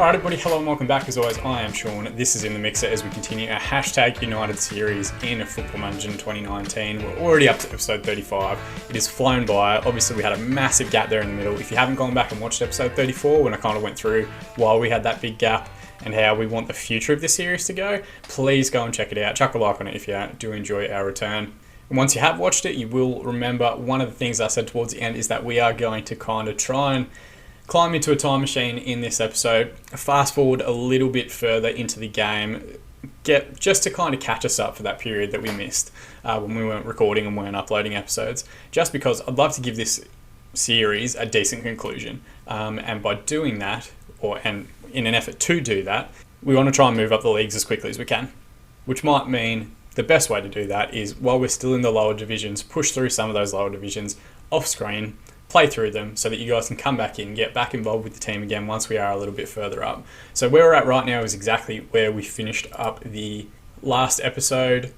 Alright everybody, hello and welcome back. As always, I am Sean. This is In The Mixer as we continue our hashtag United series in Football Manager in 2019. We're already up to episode 35. It has flown by. Obviously we had a massive gap there in the middle. If you haven't gone back and watched episode 34, when I kind of went through while we had that big gap and how we want the future of this series to go, please go and check it out. Chuck a like on it if you do enjoy our return. And once you have watched it, you will remember one of the things I said towards the end is that we are going to kind of try and climb into a time machine in this episode, fast forward a little bit further into the game, just to kind of catch us up for that period that we missed when we weren't recording and weren't uploading episodes, just because I'd love to give this series a decent conclusion. And by doing that, and in an effort to do that, we want to try and move up the leagues as quickly as we can, which might mean the best way to do that is, while we're still in the lower divisions, push through some of those lower divisions off screen, play through them so that you guys can come back in, get back involved with the team again once we are a little bit further up. So where we're at right now is exactly where we finished up the last episode.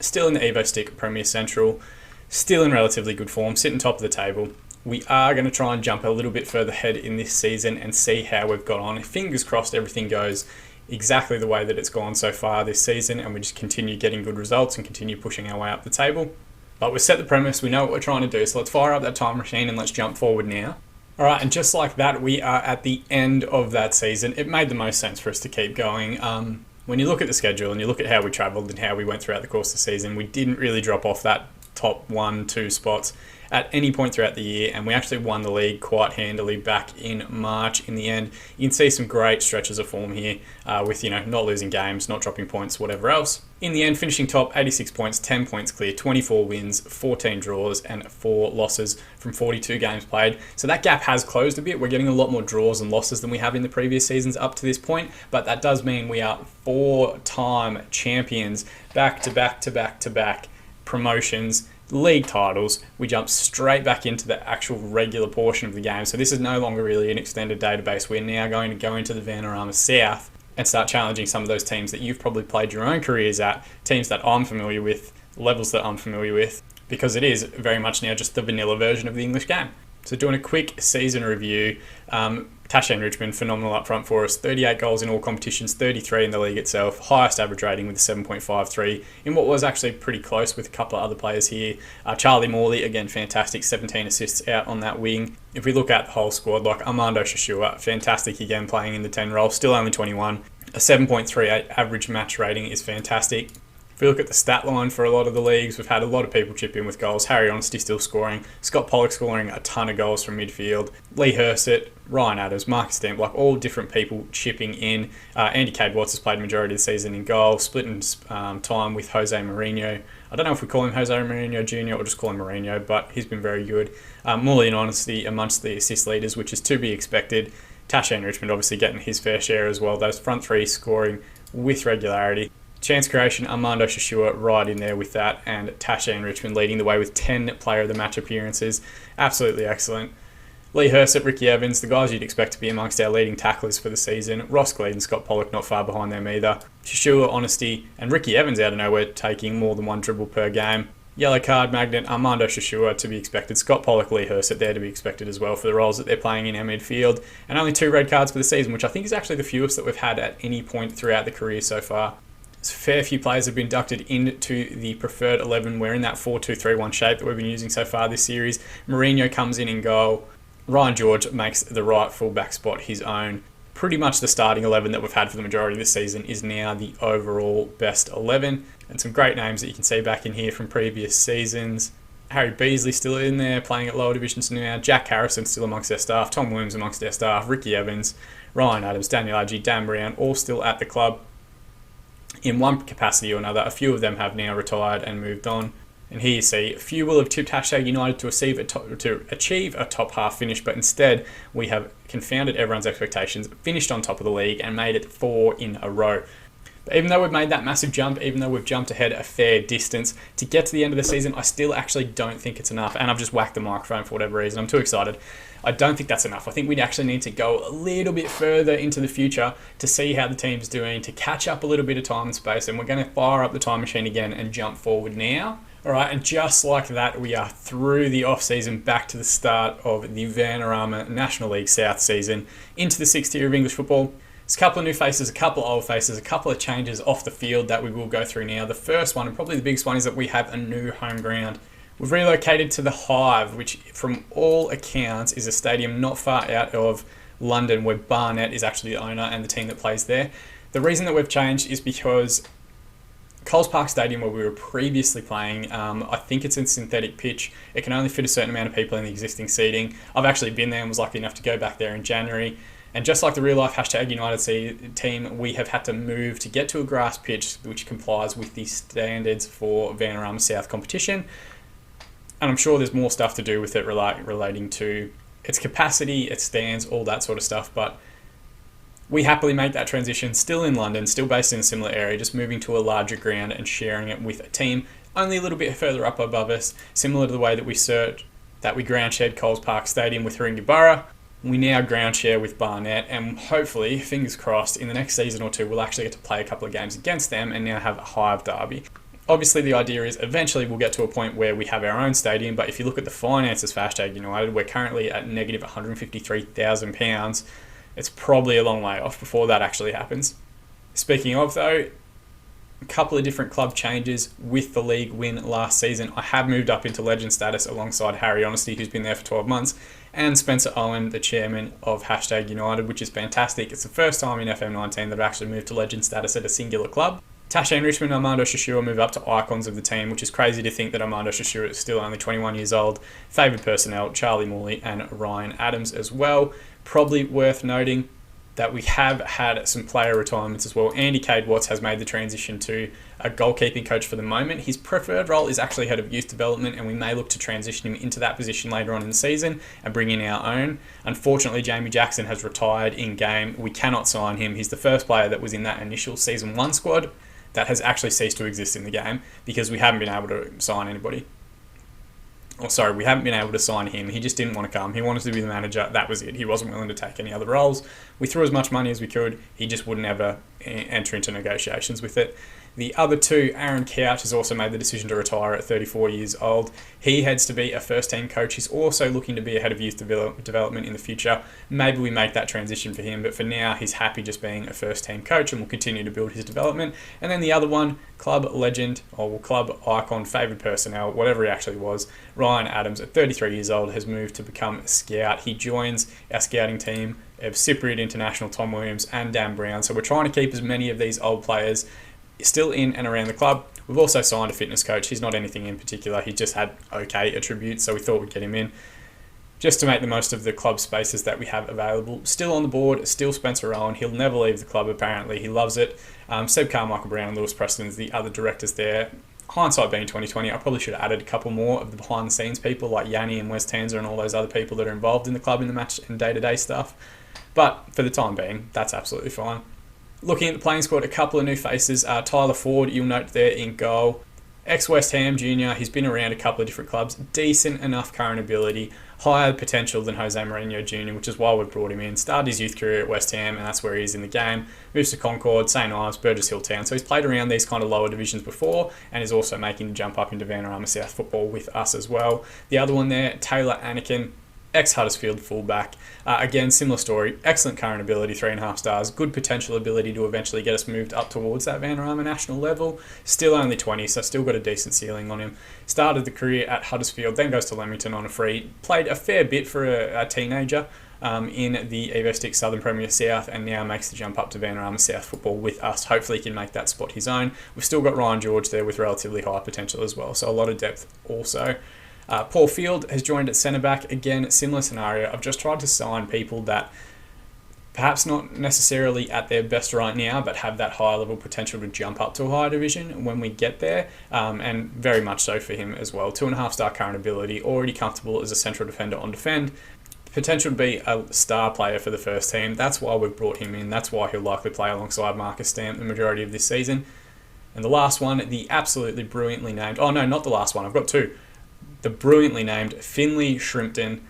Still in the Evo Stick Premier Central, still in relatively good form, sitting top of the table. We are going to try and jump a little bit further ahead in this season and see how we've got on. Fingers crossed everything goes exactly the way that it's gone so far this season and we just continue getting good results and continue pushing our way up the table. But we've set the premise, we know what we're trying to do, so let's fire up that time machine and let's jump forward now. Alright, and just like that, we are at the end of that season. It made the most sense for us to keep going. When you look at the schedule and you look at how we travelled and how we went throughout the course of the season, we didn't really drop off that top 1-2 spots at any point throughout the year, and we actually won the league quite handily back in March in the end. You can see some great stretches of form here with, not losing games, not dropping points, whatever else. In the end, finishing top, 86 points, 10 points clear, 24 wins, 14 draws, and 4 losses from 42 games played. So that gap has closed a bit. We're getting a lot more draws and losses than we have in the previous seasons up to this point, but that does mean we are 4-time champions, back-to-back promotions, league titles. We jump straight back into the actual regular portion of the game. So this is no longer really an extended database. We're now going to go into the Vanarama South and start challenging some of those teams that you've probably played your own careers at, teams that I'm familiar with, levels that I'm familiar with, because it is very much now just the vanilla version of the English game. So doing a quick season review, Tash Richmond, phenomenal up front for us. 38 goals in all competitions, 33 in the league itself. Highest average rating with a 7.53 in what was actually pretty close with a couple of other players here. Charlie Morley, again, fantastic, 17 assists out on that wing. If we look at the whole squad, like Armando Shashua, fantastic again, playing in the 10 role, still only 21. A 7.38 average match rating is fantastic. If we look at the stat line for a lot of the leagues, we've had a lot of people chip in with goals. Harry Honesty still scoring. Scott Pollock scoring a ton of goals from midfield. Lee Hersett, Ryan Adams, Marcus Stamp, like all different people chipping in. Andy Cade Watts has played the majority of the season in goal, splitting time with Jose Mourinho. I don't know if we call him Jose Mourinho Jr. or just call him Mourinho, but he's been very good. Morley and Honesty amongst the assist leaders, which is to be expected. Tash Richmond obviously getting his fair share as well. Those front three scoring with regularity. Chance creation, Armando Shashua right in there with that, and Tash Richmond leading the way with 10 player of the match appearances. Absolutely excellent. Lee Hersett, Ricky Evans, the guys you'd expect to be amongst our leading tacklers for the season. Ross Gleed and Scott Pollock not far behind them either. Shashua, Honesty, and Ricky Evans out of nowhere taking more than one dribble per game. Yellow card magnet, Armando Shashua to be expected. Scott Pollock, Lee Hersett there to be expected as well for the roles that they're playing in our midfield. And only 2 red cards for the season, which I think is actually the fewest that we've had at any point throughout the career so far. A fair few players have been inducted into the preferred 11. We're in that 4-2-3-1 shape that we've been using so far this series. Mourinho comes in goal. Ryan George makes the right fullback spot his own. Pretty much the starting 11 that we've had for the majority of this season is now the overall best 11. And some great names that you can see back in here from previous seasons. Harry Beasley still in there, playing at lower divisions now. Jack Harrison still amongst their staff. Tom Williams amongst their staff. Ricky Evans, Ryan Adams, Daniel Adji, Dan Brown, all still at the club in one capacity or another. A few of them have now retired and moved on. And here you see, a few will have tipped hashtag United to achieve a top half finish, but instead we have confounded everyone's expectations, finished on top of the league and made it 4 in a row. But even though we've made that massive jump, even though we've jumped ahead a fair distance, to get to the end of the season, I still actually don't think it's enough. And I've just whacked the microphone for whatever reason. I'm too excited. I don't think that's enough. I think we'd actually need to go a little bit further into the future to see how the team's doing, to catch up a little bit of time and space. And we're going to fire up the time machine again and jump forward now. All right, and just like that, we are through the off-season, back to the start of the Vanarama National League South season, into the 6th tier of English football. There's a couple of new faces, a couple of old faces, a couple of changes off the field that we will go through now. The first one, and probably the biggest one, is that we have a new home ground. We've relocated to the Hive, which from all accounts is a stadium not far out of London, where Barnet is actually the owner and the team that plays there. The reason that we've changed is because Coles Park Stadium, where we were previously playing, I think it's a synthetic pitch. It can only fit a certain amount of people in the existing seating. I've actually been there and was lucky enough to go back there in January. And just like the real life #United team, we have had to move to get to a grass pitch which complies with the standards for Vanarama South competition. And I'm sure there's more stuff to do with it relating to its capacity, its stands, all that sort of stuff. But we happily make that transition, still in London, still based in a similar area, just moving to a larger ground and sharing it with a team only a little bit further up above us, similar to the way that we ground shared Coles Park Stadium with Haringa Borough. We now ground share with Barnet, and hopefully, fingers crossed, in the next season or two, we'll actually get to play a couple of games against them and now have a Hive derby. Obviously, the idea is eventually we'll get to a point where we have our own stadium, but if you look at the finances for #United, we're currently at negative £153,000. It's probably a long way off before that actually happens. Speaking of, though, a couple of different club changes with the league win last season. I have moved up into legend status alongside Harry Honesty, who's been there for 12 months, and Spencer Owen, the chairman of #United, which is fantastic. It's the first time in FM19 that I've actually moved to legend status at a singular club. Tashi and Richmond and Armando Shashua move up to icons of the team, which is crazy to think that Armando Shashua is still only 21 years old. Favoured personnel, Charlie Morley and Ryan Adams as well. Probably worth noting that we have had some player retirements as well. Andy Cade-Watts has made the transition to a goalkeeping coach for the moment. His preferred role is actually head of youth development, and we may look to transition him into that position later on in the season and bring in our own. Unfortunately, Jamie Jackson has retired in game. We cannot sign him. He's the first player that was in that initial Season 1 squad that has actually ceased to exist in the game because we haven't been able to sign anybody. We haven't been able to sign him. He just didn't want to come. He wanted to be the manager. That was it. He wasn't willing to take any other roles. We threw as much money as we could. He just wouldn't ever enter into negotiations with it. The other two, Aaron Couch has also made the decision to retire at 34 years old. He heads to be a first-team coach. He's also looking to be a head of youth development in the future. Maybe we make that transition for him, but for now, he's happy just being a first-team coach and will continue to build his development. And then the other one, club legend, or club icon, favoured personnel, whatever he actually was, Ryan Adams, at 33 years old, has moved to become a scout. He joins our scouting team of Cypriot International, Tom Williams, and Dan Brown. So we're trying to keep as many of these old players still in and around the club. We've also signed a fitness coach. He's not anything in particular. He just had okay attributes, so we thought we'd get him in just to make the most of the club spaces that we have available. Still on the board, still Spencer Owen. He'll never leave the club, apparently. He loves it. Seb Carmichael Brown and Lewis Preston's the other directors there. Hindsight being 2020, I probably should have added a couple more of the behind-the-scenes people like Yanni and Wes Tanzer and all those other people that are involved in the club in the match and day-to-day stuff. But for the time being, that's absolutely fine. Looking at the playing squad, a couple of new faces. Tyler Ford, you'll note there in goal. Ex-West Ham junior, he's been around a couple of different clubs. Decent enough current ability. Higher potential than Jose Mourinho Jr., which is why we've brought him in. Started his youth career at West Ham, and that's where he is in the game. Moves to Concord, St Ives, Burgess Hill Town. So he's played around these kind of lower divisions before, and is also making the jump up into Vanarama South football with us as well. The other one there, Taylor Anakin, ex-Huddersfield fullback. Again, similar story. Excellent current ability, 3.5 stars. Good potential ability to eventually get us moved up towards that Vanarama national level. Still only 20, so still got a decent ceiling on him. Started the career at Huddersfield, then goes to Leamington on a free. Played a fair bit for a teenager in the Evo Sticks Southern Premier South, and now makes the jump up to Vanarama South football with us. Hopefully he can make that spot his own. We've still got Ryan George there with relatively high potential as well, so a lot of depth also. Paul Field has joined at centre back. Again, similar scenario. I've just tried to sign people that perhaps not necessarily at their best right now, but have that high level potential to jump up to a higher division when we get there, and very much so for him as well. 2.5 star current ability, already comfortable as a central defender on defend. Potential to be a star player for the first team. That's why we've brought him in. That's why he'll likely play alongside Marcus Stamp the majority of this season. And the last one, the absolutely brilliantly named... Oh no, not the last one. I've got two. The brilliantly named Finley Shrimpton.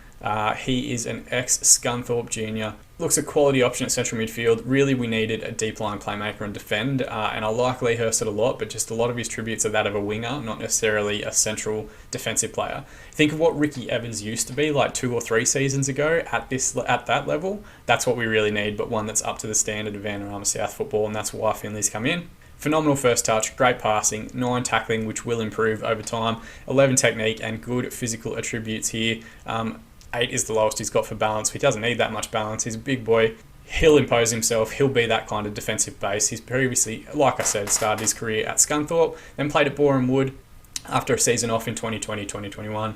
He is an ex-Scunthorpe junior. Looks a quality option at central midfield. Really, we needed a deep line playmaker and defend, and I like Lee Hurst a lot, but just a lot of his tributes are that of a winger, not necessarily a central defensive player. Think of what Ricky Evans used to be like 2 or 3 seasons ago at that level. That's what we really need, but one that's up to the standard of Vanarama South football, and that's why Finley's come in. Phenomenal first touch, great passing, 9 tackling, which will improve over time, 11 technique, and good physical attributes here. 8 is the lowest he's got for balance. He doesn't need that much balance. He's a big boy. He'll impose himself. He'll be that kind of defensive base. He's previously, like I said, started his career at Scunthorpe, then played at Boreham Wood after a season off in 2020-2021,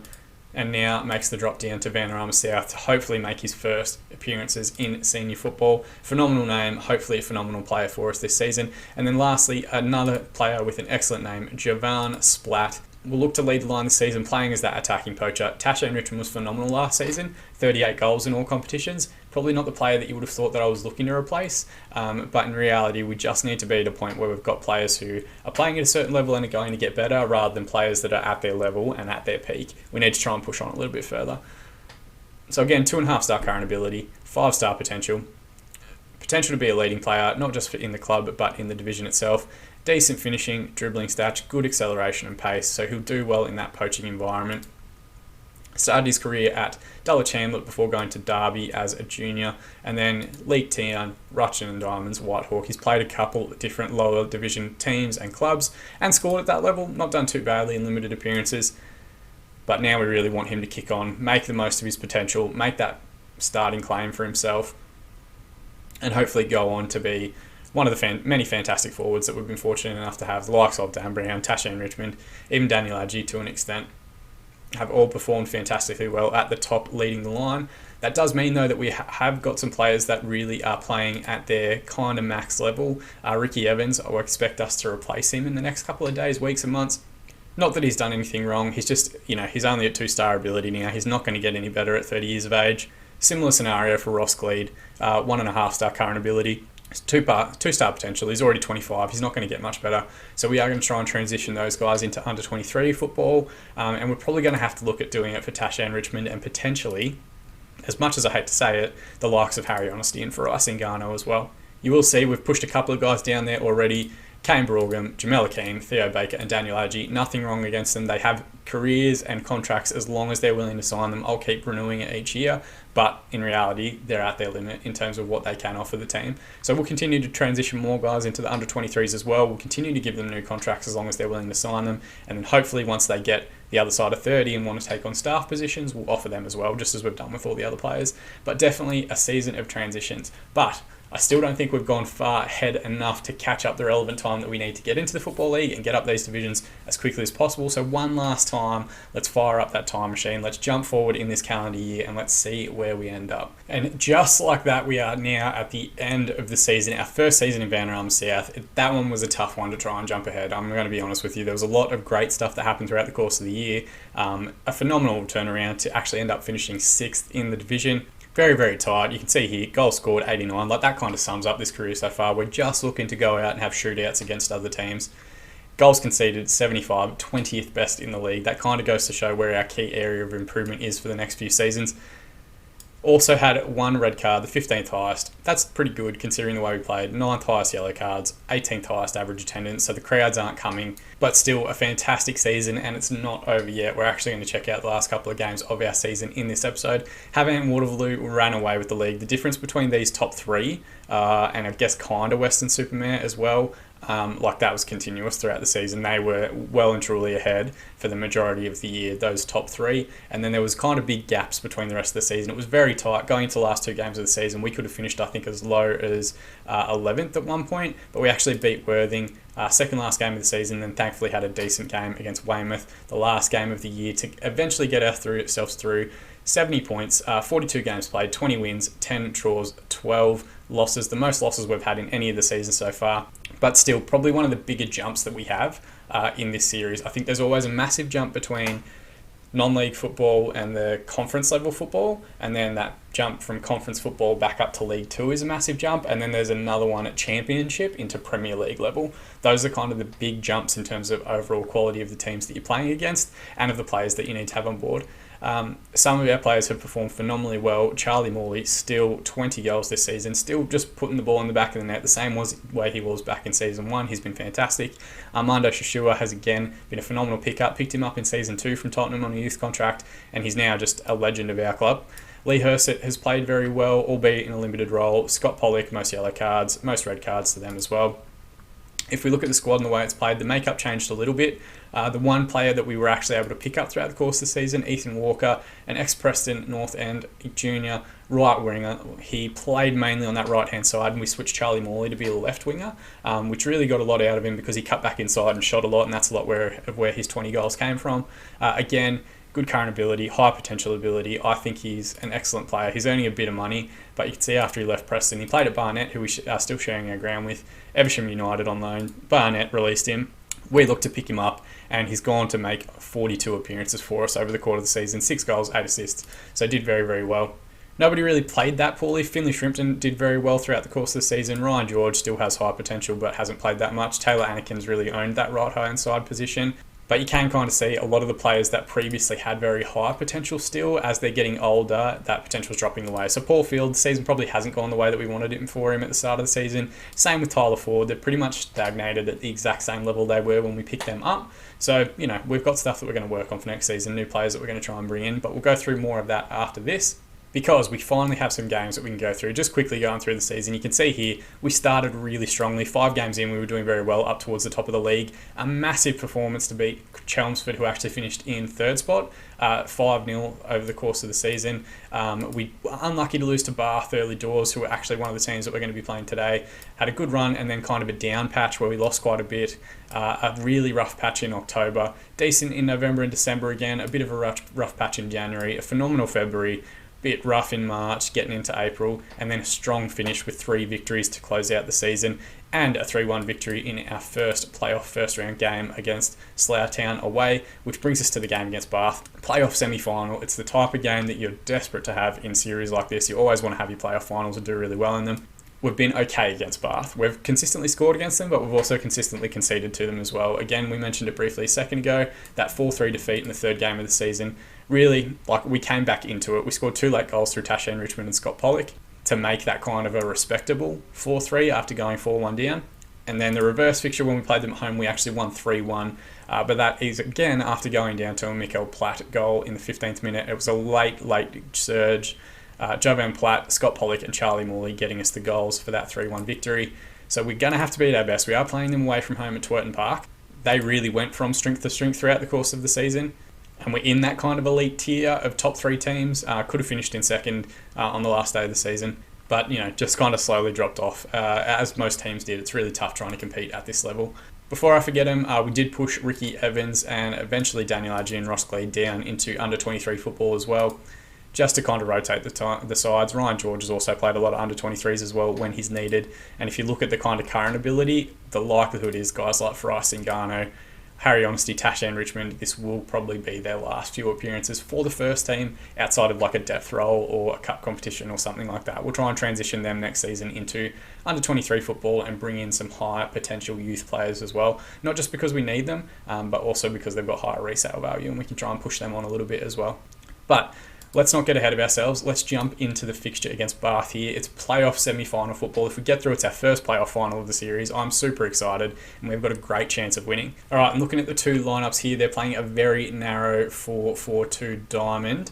and now makes the drop down to Vanarama South to hopefully make his first appearances in senior football. Phenomenal name, hopefully a phenomenal player for us this season. And then lastly, another player with an excellent name, Javan Splat. Will look to lead the line this season, playing as that attacking poacher. Tasha Richmond was phenomenal last season, 38 goals in all competitions. Probably not the player that you would have thought that I was looking to replace, but in reality, we just need to be at a point where we've got players who are playing at a certain level and are going to get better, rather than players that are at their level and at their peak. We need to try and push on a little bit further. So again, 2.5-star current ability, 5-star potential to be a leading player, not just in the club, but in the division itself. Decent finishing, dribbling stats, good acceleration and pace, so he'll do well in that poaching environment. Started his career at Dulwich Hamlet before going to Derby as a junior, and then Leek Town, Rutchen and Diamonds, Whitehawk. He's played a couple of different lower division teams and clubs and scored at that level, not done too badly in limited appearances, but now we really want him to kick on, make the most of his potential, make that starting claim for himself, and hopefully go on to be one of the many fantastic forwards that we've been fortunate enough to have, the likes of Dan Brown, Tasha Richmond, even Daniel Adji to an extent, have all performed fantastically well at the top, leading the line. That does mean, though, that we have got some players that really are playing at their kind of max level. Ricky Evans, I expect us to replace him in the next couple of days, weeks and months. Not that he's done anything wrong, he's just, he's only at 2-star ability now. He's not going to get any better at 30 years of age. Similar scenario for Ross Gleed, 1.5-star current ability. 2-star potential. He's already 25. He's not going to get much better. So we are going to try and transition those guys into under 23 football, and we're probably going to have to look at doing it for Tasha and Richmond, and potentially, as much as I hate to say it, the likes of Harry Honesty and Farai Singano as well. You will see we've pushed a couple of guys down there already. Kane Brogham, Jamel Akeem, Theo Baker and Daniel Adji. Nothing wrong against them. They have careers and contracts as long as they're willing to sign them. I'll keep renewing it each year, but in reality, they're at their limit in terms of what they can offer the team. So we'll continue to transition more guys into the under 23s as well. We'll continue to give them new contracts as long as they're willing to sign them. And then hopefully once they get the other side of 30 and want to take on staff positions, we'll offer them as well, just as we've done with all the other players. But definitely a season of transitions. But I still don't think we've gone far ahead enough to catch up the relevant time that we need to get into the Football League and get up these divisions as quickly as possible. So one last time, let's fire up that time machine. Let's jump forward in this calendar year and let's see where we end up. And just like that, we are now at the end of the season, our first season in Vanarama South. That one was a tough one to try and jump ahead. I'm going to be honest with you. There was a lot of great stuff that happened throughout the course of the year. A phenomenal turnaround to actually end up finishing 6th in the division. Very, very tight. You can see here, goals scored 89. Like, that kind of sums up this career so far. We're just looking to go out and have shootouts against other teams. Goals conceded 75, 20th best in the league. That kind of goes to show where our key area of improvement is for the next few seasons. Also had 1 red card, the 15th highest. That's pretty good considering the way we played. 9th highest yellow cards, 18th highest average attendance, so the crowds aren't coming. But still a fantastic season, and it's not over yet. We're actually going to check out the last couple of games of our season in this episode. Havant and Waterloo ran away with the league. The difference between these top 3, and I guess kind of Western Supermare as well, that was continuous throughout the season. They were well and truly ahead for the majority of the year, those top 3, and then there was kind of big gaps between the rest of the season. It was very tight. Going into the last 2 games of the season, we could have finished, I think, as low as 11th at one point, but we actually beat Worthing, second last game of the season, and thankfully had a decent game against Weymouth, the last game of the year, to eventually get ourselves through 70 points, 42 games played, 20 wins, 10 draws, 12 losses, the most losses we've had in any of the seasons so far. But still, probably one of the bigger jumps that we have in this series. I think there's always a massive jump between non-league football and the conference level football, and then that jump from conference football back up to League 2 is a massive jump, and then there's another one at Championship into Premier League level. Those are kind of the big jumps in terms of overall quality of the teams that you're playing against and of the players that you need to have on board. Some of our players have performed phenomenally well. Charlie Morley, still 20 goals this season, still just putting the ball in the back of the net, the same way he was back in Season 1. He's been fantastic. Armando Shashua has again been a phenomenal pickup. Picked him up in Season 2 from Tottenham on a youth contract, and he's now just a legend of our club. Lee Hersett has played very well, albeit in a limited role. Scott Pollock, most yellow cards, most red cards to them as well. If we look at the squad and the way it's played, the makeup changed a little bit. The one player that we were actually able to pick up throughout the course of the season, Ethan Walker, an ex-Preston North End junior right winger. He played mainly on that right-hand side, and we switched Charlie Morley to be a left winger, which really got a lot out of him because he cut back inside and shot a lot, and that's a lot of where his 20 goals came from. Again, good current ability, high potential ability. I think he's an excellent player. He's earning a bit of money, but you can see after he left Preston, he played at Barnet, who we are still sharing our ground with. Evesham United on loan. Barnet released him. We looked to pick him up, and he's gone to make 42 appearances for us over the course of the season. 6 goals, 8 assists. So did very, very well. Nobody really played that poorly. Finlay Shrimpton did very well throughout the course of the season. Ryan George still has high potential, but hasn't played that much. Taylor Anakin's really owned that right-hand side position. But you can kind of see a lot of the players that previously had very high potential still, as they're getting older, that potential's dropping away. So Paul Field, the season probably hasn't gone the way that we wanted it for him at the start of the season. Same with Tyler Ford. They're pretty much stagnated at the exact same level they were when we picked them up. So, we've got stuff that we're going to work on for next season, new players that we're going to try and bring in, but we'll go through more of that after this, because we finally have some games that we can go through. Just quickly going through the season, you can see here, we started really strongly. 5 games in, we were doing very well, up towards the top of the league. A massive performance to beat Chelmsford, who actually finished in 3rd spot, 5-0 over the course of the season. We were unlucky to lose to Bath early doors, who were actually one of the teams that we're going to be playing today. Had a good run, and then kind of a down patch where we lost quite a bit. A really rough patch in October. Decent in November and December again. A bit of a rough patch in January. A phenomenal February. Bit rough in March, getting into April, and then a strong finish with 3 victories to close out the season, and a 3-1 victory in our first playoff first-round game against Slough Town away, which brings us to the game against Bath. Playoff semi-final, it's the type of game that you're desperate to have in series like this. You always want to have your playoff finals and do really well in them. We've been okay against Bath. We've consistently scored against them, but we've also consistently conceded to them as well. Again, we mentioned it briefly a second ago, that 4-3 defeat in the 3rd game of the season. Really, we came back into it. We scored 2 late goals through Tashan Richmond and Scott Pollock to make that kind of a respectable 4-3 after going 4-1 down. And then the reverse fixture, when we played them at home, we actually won 3-1. But that is, again, after going down to a Mikael Platt goal in the 15th minute. It was a late surge. Jovan Platt, Scott Pollock and Charlie Morley getting us the goals for that 3-1 victory. So we're going to have to be at our best. We are playing them away from home at Twerton Park. They really went from strength to strength throughout the course of the season. And we're in that kind of elite tier of top 3 teams. Could have finished in 2nd on the last day of the season. But, just kind of slowly dropped off, as most teams did. It's really tough trying to compete at this level. Before I forget him, we did push Ricky Evans and eventually Daniel Adji and Ross Glee down into under-23 football as well, just to kind of rotate the sides. Ryan George has also played a lot of under-23s as well when he's needed. And if you look at the kind of current ability, the likelihood is guys like Farai Singano, Harry Honesty, Tashan Richmond, this will probably be their last few appearances for the first team outside of like a depth role or a cup competition or something like that. We'll try and transition them next season into under-23 football and bring in some higher potential youth players as well. Not just because we need them, but also because they've got higher resale value and we can try and push them on a little bit as well. But let's not get ahead of ourselves. Let's jump into the fixture against Bath here. It's playoff semi-final football. If we get through, it's our first playoff final of the series. I'm super excited, and we've got a great chance of winning. All right, I'm looking at the 2 lineups here. They're playing a very narrow 4-4-2 diamond,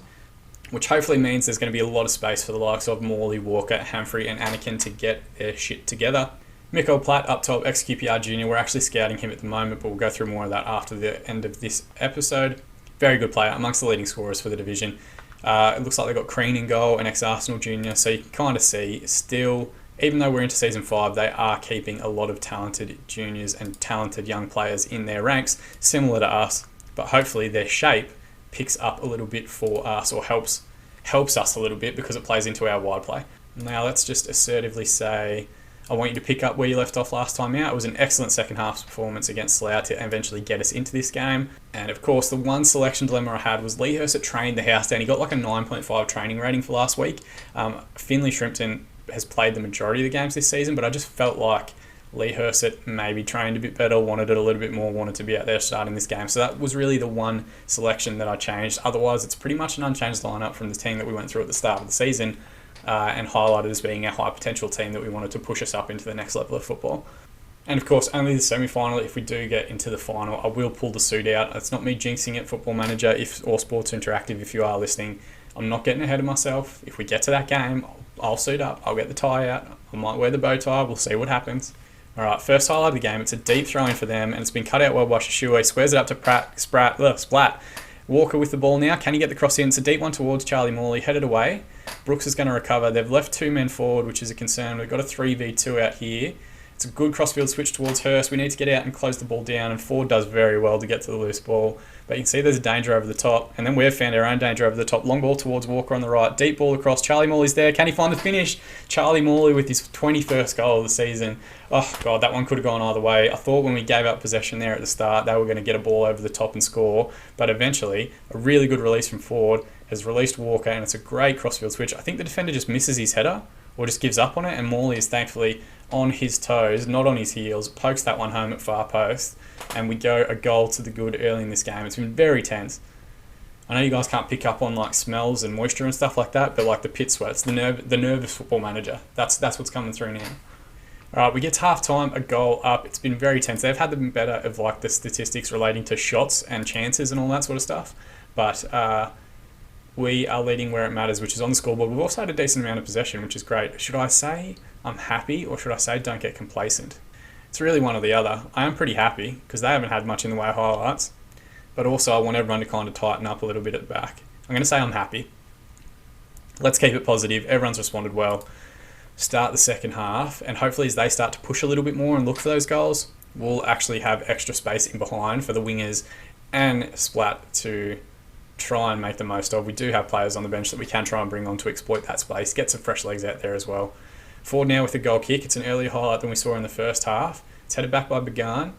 which hopefully means there's going to be a lot of space for the likes of Morley, Walker, Humphrey, and Anakin to get their shit together. Mikael Platt up top, ex-QPR junior. We're actually scouting him at the moment, but we'll go through more of that after the end of this episode. Very good player, amongst the leading scorers for the division. It looks like they've got Crean in goal, an ex-Arsenal junior, so you can kind of see still, even though we're into Season 5, they are keeping a lot of talented juniors and talented young players in their ranks, similar to us, but hopefully their shape picks up a little bit for us, or helps us a little bit because it plays into our wide play. Now let's just assertively say, I want you to pick up where you left off last time out. It was an excellent second half performance against Slough to eventually get us into this game. And of course, the one selection dilemma I had was Lee Hersett trained the house down. He got like a 9.5 training rating for last week. Finlay Shrimpton has played the majority of the games this season, but I just felt like Lee Hersett maybe trained a bit better, wanted it a little bit more, wanted to be out there starting this game. So that was really the one selection that I changed. Otherwise, it's pretty much an unchanged lineup from the team that we went through at the start of the season and highlighted as being a high potential team that we wanted to push us up into the next level of football. And of course, only the semi-final. If we do get into the final, I will pull the suit out. It's not me jinxing it, Football Manager or Sports Interactive, if you are listening. I'm not getting ahead of myself. If we get to that game, I'll suit up. I'll get the tie out. I might wear the bow tie. We'll see what happens. All right, first highlight of the game. It's a deep throw in for them, and it's been cut out well by Shashua. He squares it up to Splat. Walker with the ball now. Can he get the cross in? It's a deep one towards Charlie Morley. Headed away. Brooks is going to recover. They've left 2 men forward, which is a concern. We've got a 3v2 out here. It's a good crossfield switch towards Hurst. We need to get out and close the ball down, and Ford does very well to get to the loose ball. But you can see there's a danger over the top, and then we've found our own danger over the top. Long ball towards Walker on the right. Deep ball across. Charlie Morley's there. Can he find the finish? Charlie Morley with his 21st goal of the season. Oh, God, that one could have gone either way. I thought when we gave up possession there at the start, they were going to get a ball over the top and score. But eventually, a really good release from Ford has released Walker, and it's a great crossfield switch. I think the defender just misses his header or just gives up on it, and Morley is thankfully on his toes, not on his heels, pokes that one home at far post, and we go a goal to the good early in this game. It's been very tense. I know you guys can't pick up on like smells and moisture and stuff like that, but like the pit sweats, the nervous Football Manager, that's what's coming through now. All right, we get to half time, a goal up. It's been very tense. They've had the better of like the statistics relating to shots and chances and all that sort of stuff, but we are leading where it matters, which is on the scoreboard. We've also had a decent amount of possession, which is great. Should I say I'm happy, or should I say don't get complacent? It's really one or the other. I am pretty happy because they haven't had much in the way of highlights, but also I want everyone to kind of tighten up a little bit at the back. I'm going to say I'm happy. Let's keep it positive. Everyone's responded well. Start the second half, and hopefully as they start to push a little bit more and look for those goals, we'll actually have extra space in behind for the wingers and Splat to try and make the most of. We do have players on the bench that we can try and bring on to exploit that space, get some fresh legs out there as well. Ford now with a goal kick. It's an earlier highlight than we saw in the first half. It's headed back by Began,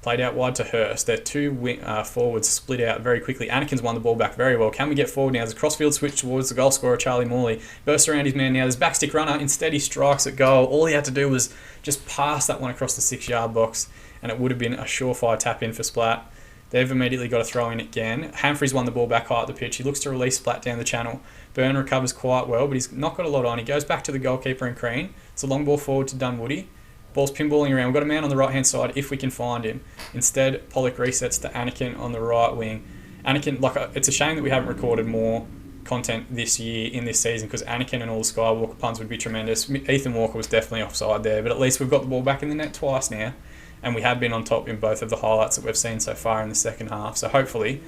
played out wide to Hurst. Their 2 forwards split out very quickly. Anakin's won the ball back very well. Can we get forward now? There's a crossfield switch towards the goal scorer, Charlie Morley. Bursts around his man now. There's backstick runner. Instead, he strikes at goal. All he had to do was just pass that one across the 6-yard box, and it would have been a surefire tap in for Splat. They've immediately got a throw in again. Humphries won the ball back high at the pitch. He looks to release Splat down the channel. Byrne recovers quite well, but he's not got a lot on. He goes back to the goalkeeper and Crean. It's a long ball forward to Dunwoody. Ball's pinballing around. We've got a man on the right-hand side if we can find him. Instead, Pollock resets to Anakin on the right wing. Anakin, it's a shame that we haven't recorded more content this year in this season because Anakin and all the Skywalker puns would be tremendous. Ethan Walker was definitely offside there, but at least we've got the ball back in the net twice now. And we have been on top in both of the highlights that we've seen so far in the second half. So hopefully,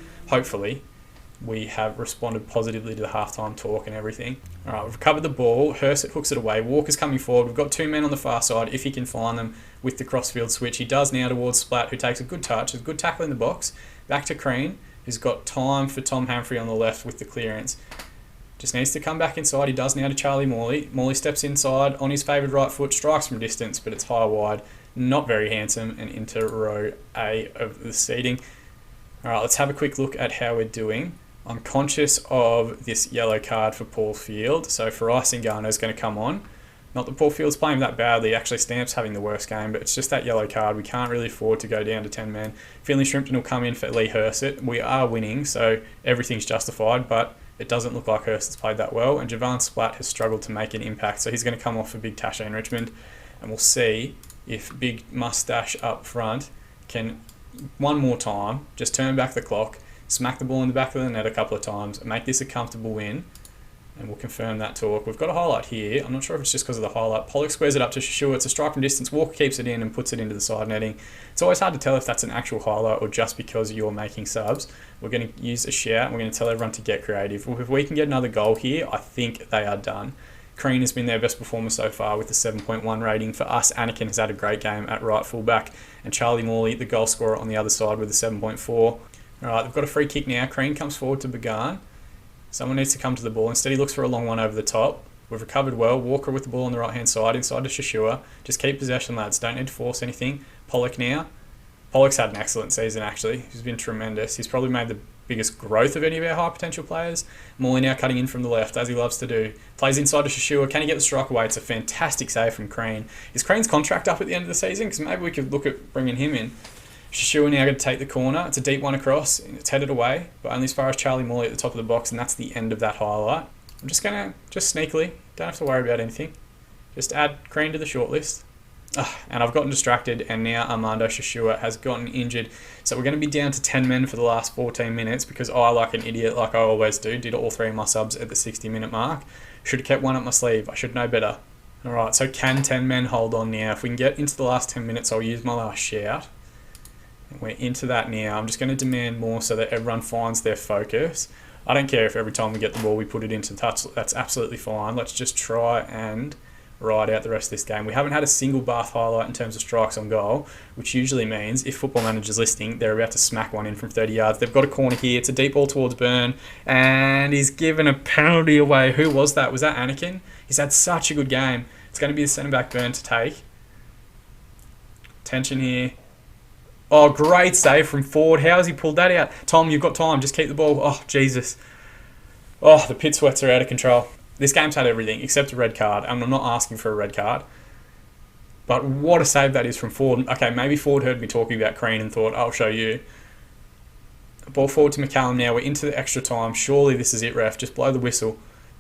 we have responded positively to the halftime talk and everything. All right, we've recovered the ball. Hersett hooks it away. Walker's coming forward. We've got 2 men on the far side if he can find them with the crossfield switch. He does now towards Splat, who takes a good touch. A good tackle in the box. Back to Crean, who's got time for Tom Humphrey on the left with the clearance. Just needs to come back inside. He does now to Charlie Morley. Morley steps inside on his favoured right foot, strikes from distance, but it's high wide. Not very handsome, and into row A of the seating. All right, let's have a quick look at how we're doing. I'm conscious of this yellow card for Paul Field, so Farais Ngannou is going to come on. Not that Paul Field's playing that badly, actually Stamp's having the worst game, but it's just that yellow card. We can't really afford to go down to 10 men. Finley Shrimpton will come in for Lee Hersett. We are winning, so everything's justified, but it doesn't look like Herset's played that well, and Javan Splat has struggled to make an impact, so he's going to come off for Big Tasha in Richmond, and we'll see if Big Mustache up front can, one more time, just turn back the clock, smack the ball in the back of the net a couple of times, and make this a comfortable win, and we'll confirm that talk. We've got a highlight here. I'm not sure if it's just because of the highlight. Pollock squares it up to Shashua. It's a strike from distance. Walker keeps it in and puts it into the side netting. It's always hard to tell if that's an actual highlight or just because you're making subs. We're going to use a shout, and we're going to tell everyone to get creative. If we can get another goal here, I think they are done. Crean has been their best performer so far with a 7.1 rating. For us, Anakin has had a great game at right fullback, and Charlie Morley, the goal scorer, on the other side with a 7.4. All right, they've got a free kick now. Crean comes forward to Began. Someone needs to come to the ball. Instead, he looks for a long one over the top. We've recovered well. Walker with the ball on the right-hand side, inside to Shashua. Just keep possession, lads. Don't need to force anything. Pollock now. Pollock's had an excellent season, actually. He's been tremendous. He's probably made the biggest growth of any of our high potential players. Morley now cutting in from the left, as he loves to do. Plays inside to Shashua. Can he get the strike away? It's a fantastic save from Crean. Is Crean's contract up at the end of the season? Because maybe we could look at bringing him in. Shashua now going to take the corner. It's a deep one across. It's headed away, but only as far as Charlie Morley at the top of the box, and that's the end of that highlight. I'm just going to, sneakily, don't have to worry about anything. Just add Crean to the shortlist. And I've gotten distracted, and now Armando Shashua has gotten injured. So we're going to be down to 10 men for the last 14 minutes because I, like an idiot, like I always do, did all 3 of my subs at the 60-minute mark. Should have kept one up my sleeve. I should know better. Alright, so can 10 men hold on now? If we can get into the last 10 minutes, I'll use my last shout. And we're into that now. I'm just going to demand more so that everyone finds their focus. I don't care if every time we get the ball we put it into touch. That's absolutely fine. Let's just try and ride out the rest of this game. We haven't had a single Bath highlight in terms of strikes on goal, which usually means if Football Manager's listening, they're about to smack one in from 30 yards. They've got a corner here. It's a deep ball towards Byrne, and he's given a penalty away. Who was that? Was that Anakin? He's had such a good game. It's going to be the centre-back Byrne to take. Tension here. Oh, great save from Ford. How has he pulled that out? Tom, you've got time. Just keep the ball. Oh, Jesus. Oh, the pit sweats are out of control. This game's had everything except a red card, and I'm not asking for a red card. But what a save that is from Ford. Okay, maybe Ford heard me talking about Crean and thought, I'll show you. Ball forward to McCallum now. We're into the extra time. Surely this is it, ref. Just blow the whistle.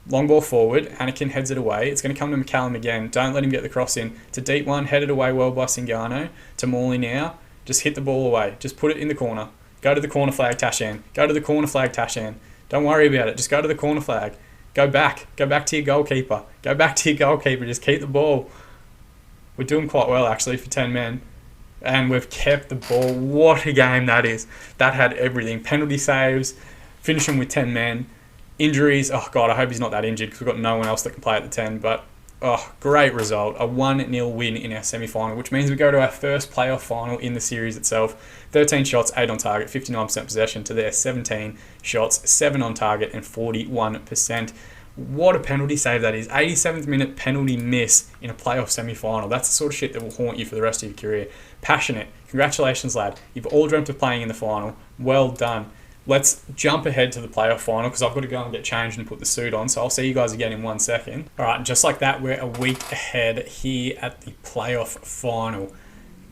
Long ball forward. Anakin heads it away. It's going to come to McCallum again. Don't let him get the cross in. It's a deep one. Headed away well by Singano. To Morley now. Just hit the ball away. Just put it in the corner. Go to the corner flag, Tashan. Go to the corner flag, Tashan. Don't worry about it. Just go to the corner flag. Go back. Go back to your goalkeeper. Go back to your goalkeeper. Just keep the ball. We're doing quite well, actually, for 10 men. And we've kept the ball. What a game that is. That had everything. Penalty saves. Finishing with 10 men. Injuries. Oh, God, I hope he's not that injured because we've got no one else that can play at the 10. But, oh, great result. A 1-0 win in our semi-final, which means we go to our first playoff final in the series itself. 13 shots, 8 on target, 59% possession to their 17 shots, 7 on target and 41%. What a penalty save that is. 87th minute penalty miss in a playoff semi-final. That's the sort of shit that will haunt you for the rest of your career. Passionate. Congratulations, lad. You've all dreamt of playing in the final. Well done. Let's jump ahead to the playoff final because I've got to go and get changed and put the suit on. So I'll see you guys again in 1 second. All right, just like that, we're a week ahead here at the playoff final.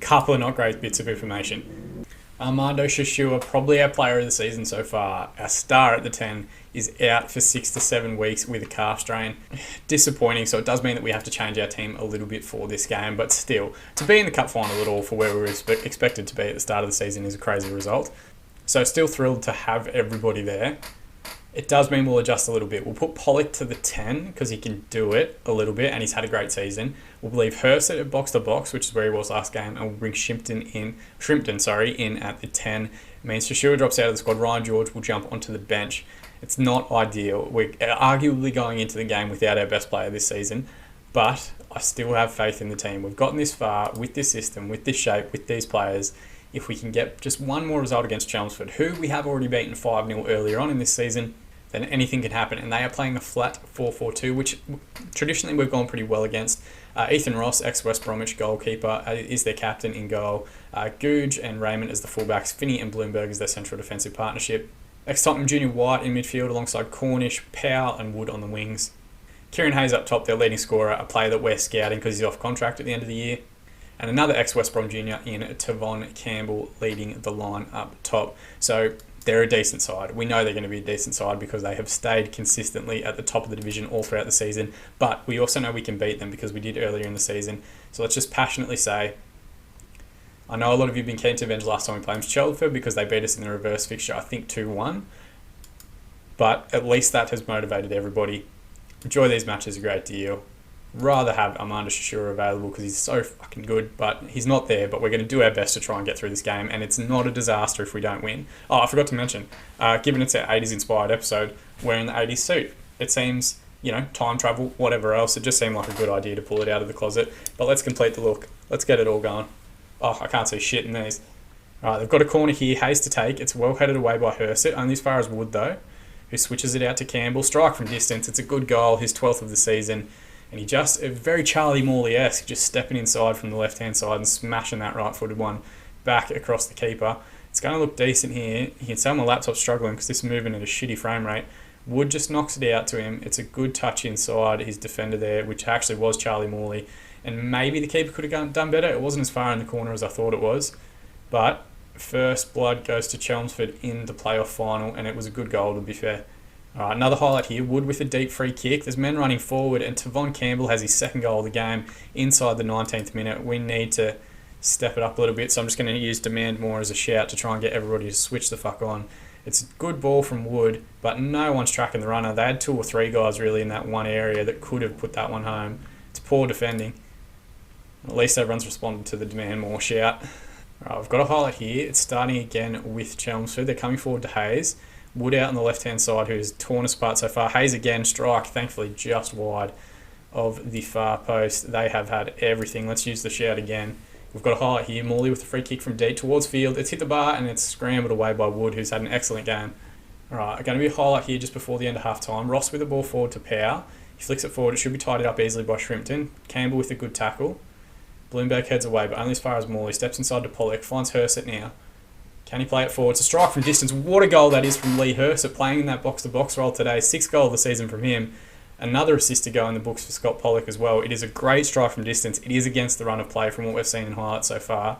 Couple of not great bits of information. Armando Shashua, probably our player of the season so far. Our star at the 10 is out for 6 to 7 weeks with a calf strain. Disappointing, so it does mean that we have to change our team a little bit for this game, but still, to be in the cup final at all for where we were expected to be at the start of the season is a crazy result. So still thrilled to have everybody there. It does mean we'll adjust a little bit. We'll put Pollock to the 10 because he can do it a little bit and he's had a great season. We'll leave Hurst at box to box, which is where he was last game, and we'll bring Shrimpton in at the 10. It means Shashua drops out of the squad. Ryan George will jump onto the bench. It's not ideal. We're arguably going into the game without our best player this season, but I still have faith in the team. We've gotten this far with this system, with this shape, with these players. If we can get just one more result against Chelmsford, who we have already beaten 5-0 earlier on in this season, then anything can happen. And they are playing a flat 4-4-2, which traditionally we've gone pretty well against. Ethan Ross, ex-West Bromwich goalkeeper, is their captain in goal. Googe and Raymond as the fullbacks. Finney and Bloomberg as their central defensive partnership. Ex-Tottenham Junior White in midfield alongside Cornish, Powell and Wood on the wings. Kieran Hayes up top, their leading scorer, a player that we're scouting because he's off contract at the end of the year. And another ex-West Brom junior in Tavon Campbell leading the line up top. So they're a decent side. We know they're going to be a decent side because they have stayed consistently at the top of the division all throughout the season. But we also know we can beat them because we did earlier in the season. So let's just passionately say, I know a lot of you have been keen to avenge last time we played Chelmsford because they beat us in the reverse fixture, I think 2-1. But at least that has motivated everybody. Enjoy these matches a great deal. Rather have Armando Shashua available because he's so fucking good, but he's not there. But we're going to do our best to try and get through this game, and it's not a disaster if we don't win. Oh, I forgot to mention, given it's our 80s inspired episode, we're in the 80s suit. It seems, time travel, whatever else, it just seemed like a good idea to pull it out of the closet. But let's complete the look. Let's get it all going. Oh, I can't see shit in these. Alright, they've got a corner here, Hayes to take. It's well headed away by Hurst, only as far as Wood though, who switches it out to Campbell. Strike from distance, it's a good goal, his 12th of the season. And he just, very Charlie Morley-esque, just stepping inside from the left-hand side and smashing that right-footed one back across the keeper. It's going to look decent here. You can tell my laptop's struggling because this is moving at a shitty frame rate. Wood just knocks it out to him. It's a good touch inside his defender there, which actually was Charlie Morley. And maybe the keeper could have done better. It wasn't as far in the corner as I thought it was. But first blood goes to Chelmsford in the playoff final, and it was a good goal, to be fair. All right, another highlight here. Wood with a deep free kick. There's men running forward, and Tavon Campbell has his second goal of the game inside the 19th minute. We need to step it up a little bit, so I'm just going to use demand more as a shout to try and get everybody to switch the fuck on. It's a good ball from Wood, but no one's tracking the runner. They had 2 or 3 guys really in that one area that could have put that one home. It's poor defending. At least everyone's responded to the demand more shout. Alright, we've got a highlight here. It's starting again with Chelmsford. They're coming forward to Hayes. Wood out on the left-hand side, who's torn us apart so far. Hayes again, strike, thankfully just wide of the far post. They have had everything. Let's use the shout again. We've got a highlight here. Morley with a free kick from deep towards field. It's hit the bar and it's scrambled away by Wood, who's had an excellent game. Alright, going to be a highlight here just before the end of half-time. Ross with the ball forward to Power. He flicks it forward. It should be tidied up easily by Shrimpton. Campbell with a good tackle. Bloomberg heads away, but only as far as Morley. Steps inside to Pollock. Finds Hersett now. Can he play it forward? It's a strike from distance. What a goal that is from Lee Hersett, playing in that box-to-box role today. 6th goal of the season from him. Another assist to go in the books for Scott Pollock as well. It is a great strike from distance. It is against the run of play from what we've seen in highlights so far.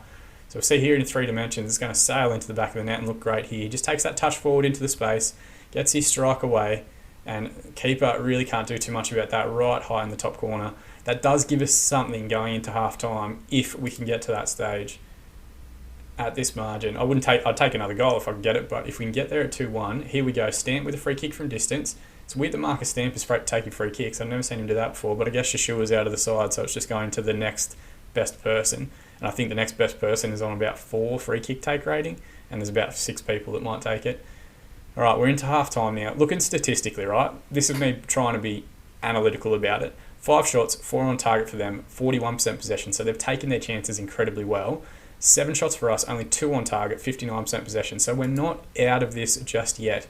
So we'll see here in 3 dimensions. It's going to sail into the back of the net and look great here. He just takes that touch forward into the space, gets his strike away, and keeper really can't do too much about that right high in the top corner. That does give us something going into half-time if we can get to that stage at this margin. I'd take another goal if I could get it, but if we can get there at 2-1, here we go. Stamp with a free kick from distance. It's weird that Marcus Stamp is taking free kicks. I've never seen him do that before, but I guess Yeshua's out of the side, so it's just going to the next best person. And I think the next best person is on about 4 free kick take rating, and there's about 6 people that might take it. All right, we're into half-time now. Looking statistically, right, this is me trying to be analytical about it. 5 shots, 4 on target for them, 41% possession, so they've taken their chances incredibly well. 7 shots for us, only 2 on target, 59% possession, so we're not out of this just yet.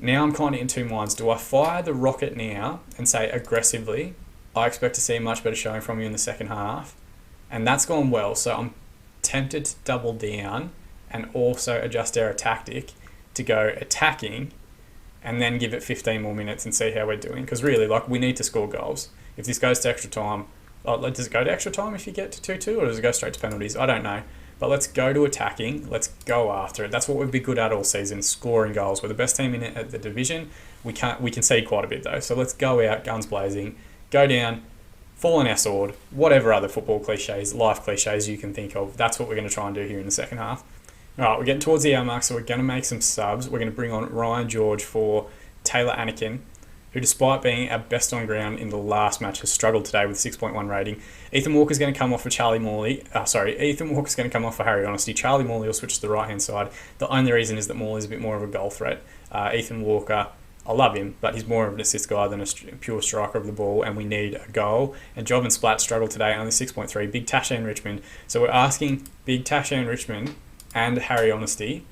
Now I'm kind of in 2 minds. Do I fire the rocket now and say aggressively, I expect to see a much better showing from you in the second half? And that's gone well, so I'm tempted to double down and also adjust our tactic to go attacking and then give it 15 more minutes and see how we're doing. Because really, we need to score goals. If this goes to extra time, does it go to extra time if you get to 2-2, or does it go straight to penalties? I don't know. But let's go to attacking. Let's go after it. That's what we've been good at all season, scoring goals. We're the best team in it at the division. We concede quite a bit though. So let's go out, guns blazing, go down, fall on our sword, whatever other football cliches, life cliches you can think of. That's what we're going to try and do here in the second half. All right, we're getting towards the hour mark, so we're going to make some subs. We're going to bring on Ryan George for Taylor Anakin, who despite being our best on ground in the last match has struggled today with 6.1 rating. Ethan Walker's going to come off for Ethan Walker's going to come off for Harry Honesty. Charlie Morley will switch to the right-hand side. The only reason is that Morley's a bit more of a goal threat. Ethan Walker, I love him, but he's more of an assist guy than a pure striker of the ball, and we need a goal. And Job and Splat struggled today, only 6.3. Big Tasha and Richmond. So we're asking Big Tasha and Richmond and Harry Honesty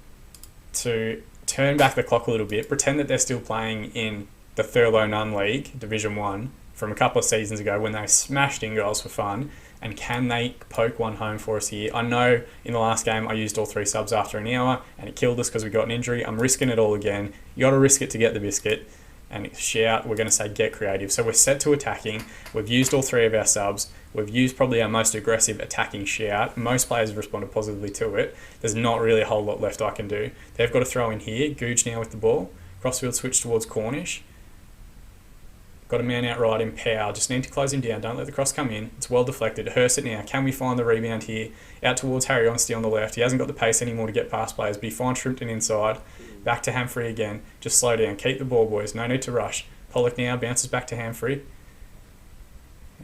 to turn back the clock a little bit, pretend that they're still playing in the Thurlow Nunn League, Division 1, from a couple of seasons ago when they smashed in goals for fun, and can they poke one home for us here? I know in the last game I used all 3 subs after an hour, and it killed us because we got an injury. I'm risking it all again. You got to risk it to get the biscuit. And shout, we're going to say get creative. So we're set to attacking. We've used all 3 of our subs. We've used probably our most aggressive attacking shout. Most players have responded positively to it. There's not really a whole lot left I can do. They've got to throw in here. Googe now with the ball. Crossfield switch towards Cornish. Got a man out right in Power. Just need to close him down. Don't let the cross come in. It's well deflected. Hersett now. Can we find the rebound here? Out towards Harry Honesty on the left. He hasn't got the pace anymore to get past players, but he finds Shrimpton inside. Back to Humphrey again. Just slow down. Keep the ball, boys. No need to rush. Pollock now bounces back to Humphrey.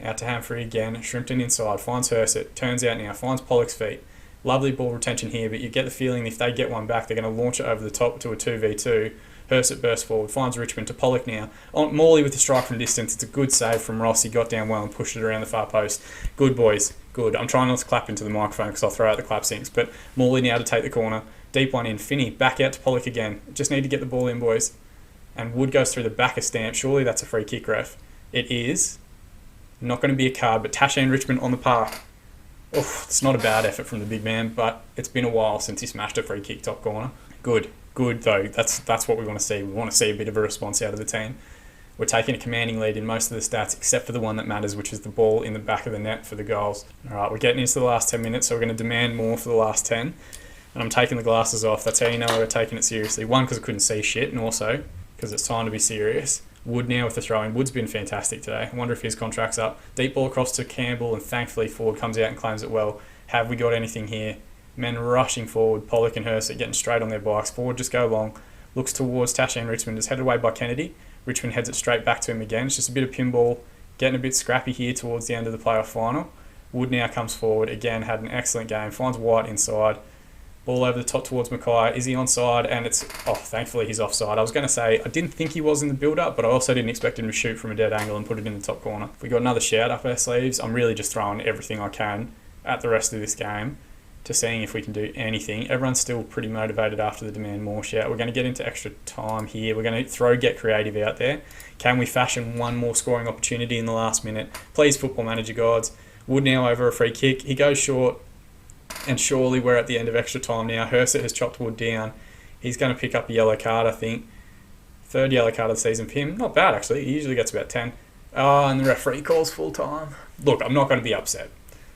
Out to Humphrey again. Shrimpton inside. Finds Hersett. Turns out now. Finds Pollock's feet. Lovely ball retention here, but you get the feeling if they get one back, they're going to launch it over the top to a 2v2. Hersett bursts forward, finds Richmond to Pollock now. On Morley with the strike from distance. It's a good save from Ross. He got down well and pushed it around the far post. Good, boys. Good. I'm trying not to clap into the microphone because I'll throw out the clap sinks. But Morley now to take the corner. Deep one in. Finney back out to Pollock again. Just need to get the ball in, boys. And Wood goes through the back of Stamp. Surely that's a free kick, ref. It is. Not going to be a card, but Tasha and Richmond on the park. It's not a bad effort from the big man, but it's been a while since he smashed a free kick top corner. Good though. That's what we want to see. We want to see a bit of a response out of the team. We're taking a commanding lead in most of the stats, except for the one that matters, which is the ball in the back of the net for the goals. All right, we're getting into the last 10 minutes, so we're going to demand more for the last 10. And I'm taking the glasses off. That's how you know we're taking it seriously. One, because I couldn't see shit, and also because it's time to be serious. Wood now with the throw-in. Wood's been fantastic today. I wonder if his contract's up. Deep ball across to Campbell, and thankfully Ford comes out and claims it well. Have we got anything here? Men rushing forward. Pollock and Hurst are getting straight on their bikes. Ford just go long. Looks towards Tashi and Richmond. Is headed away by Kennedy. Richmond heads it straight back to him again. It's just a bit of pinball. Getting a bit scrappy here towards the end of the playoff final. Wood now comes forward. Again, had an excellent game. Finds White inside. Ball over the top towards Mackay. Is he onside? And it's... thankfully he's offside. I was going to say, I didn't think he was in the build-up, but I also didn't expect him to shoot from a dead angle and put it in the top corner. If we got another shout up our sleeves, I'm really just throwing everything I can at the rest of this game to seeing if we can do anything. Everyone's still pretty motivated after the demand more shout. We're going to get into extra time here. We're going to get creative out there. Can we fashion one more scoring opportunity in the last minute? Please, Football Manager gods. Wood now over a free kick. He goes short. And surely we're at the end of extra time now. Hersett has chopped Wood down. He's going to pick up a yellow card, I think. Third yellow card of the season for him. Not bad, actually. He usually gets about 10. And the referee calls full time. Look, I'm not going to be upset.